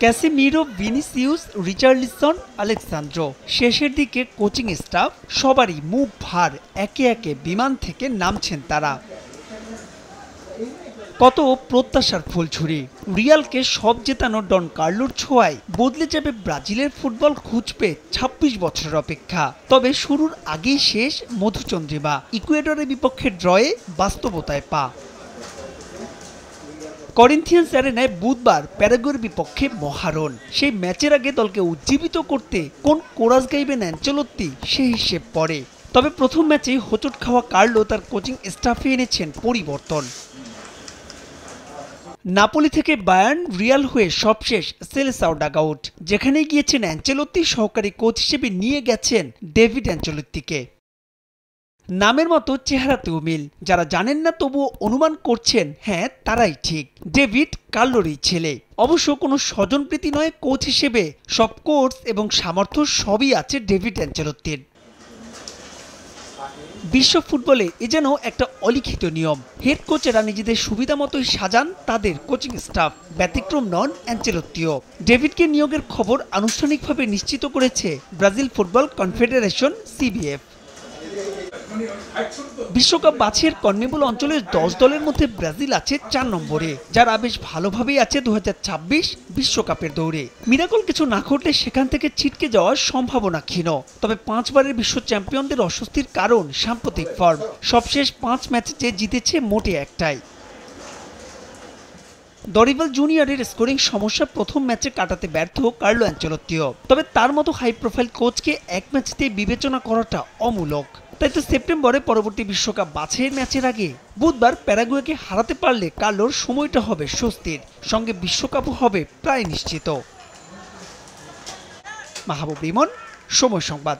Casemiro, Vinicius, Richarlison, Alex Sandro, শেষের দিকে coaching staff সবারই মুখ ভার। একে একে বিমান থেকে নামছেন তারা। কত প্রত্যাশার ফুলঝুরি। রিয়ালকে সব জেতানো ডন কার্লোর ছোঁয়ায় বদলে যাবে ব্রাজিলের ফুটবল। খুঁজবে ২৬ বছরের অপেক্ষা। তবে শুরুর আগেই শেষ মধুচন্দ্রিমা। ইকুয়েডরের বিপক্ষে ড্রয়ে বাস্তবতায় পা। করিন্থিয়ান্স অ্যারেনায় বুধবার প্যারাগুয়ের বিপক্ষে মহারণ। সেই ম্যাচের আগে দলকে উজ্জীবিত করতে কোন কোরাস গাইবেন অ্যানচেলোত্তি, সে হিসেব পড়ে। তবে প্রথম ম্যাচেই হোঁচট খাওয়া কার্লো তার কোচিং স্টাফে এনেছেন পরিবর্তন। নাপোলি থেকে বায়ার্ন, রিয়াল হয়ে সবশেষ সেলেসাও ডাগআউট। যেখানে গিয়েছেন অ্যানচেলোত্তি, সহকারী কোচ হিসেবে নিয়ে গেছেন ডেভিড অ্যানচেলোত্তিকে। নামের মতো চেহারাতেও মিল। যারা জানেন না তবুও অনুমান করছেন, হ্যাঁ তারাই ঠিক, ডেভিড কার্লোরই ছেলে। অবশ্য কোনো স্বজনপ্রীতি নয়, কোচ হিসেবে সব কোর্স এবং সামর্থ্য সবই আছে ডেভিড অ্যানচেলোত্তির। বিশ্ব ফুটবলে এ যেন একটা অলিখিত নিয়ম। হেড কোচেরা নিজেদের সুবিধা মতোই সাজান তাদের কোচিং স্টাফ। ব্যতিক্রম নন অ্যানচেলোত্তিও। ডেভিডকে নিয়োগের খবর আনুষ্ঠানিকভাবে নিশ্চিত করেছে ব্রাজিল ফুটবল কনফেডারেশন, CBF। বিশ্বকাপ বাছাইয়ের কনমেবল অঞ্চলের 10 দলের মধ্যে ব্রাজিল আছে 4 নম্বরে, যারা বেশ ভালোভাবেই আছে 2026 বিশ্বকাপের দৌড়ে। মিরাকল কিছু না ঘটলে সেখান থেকে ছিটকে যাওয়ার সম্ভাবনা ক্ষীণ। তবে 5 বারের বিশ্ব চ্যাম্পিয়নদের অস্বস্তির কারণ সাম্প্রতিক ফর্ম। সবশেষ 5 ম্যাচে জিতেছে মোটে একটাই। দরিভাল জুনিয়রের স্কোরিং সমস্যা প্রথম ম্যাচে কাটাতে ব্যর্থ কার্লো অ্যানচেলোত্তিও। তবে তার মতো হাই প্রোফাইল কোচকে এক ম্যাচেতে বিবেচনা করাটা অমূলক। তাই তো সেপ্টেম্বরে পরবর্তী বিশ্বকাপ বাছাইয়ের ম্যাচের আগে বুধবার প্যারাগুয়েকে হারাতে পারলে কার্লোর সময়টা হবে স্বস্তির, সঙ্গে বিশ্বকাপও হবে প্রায় নিশ্চিত। মাহবুব রিমন, সময় সংবাদ।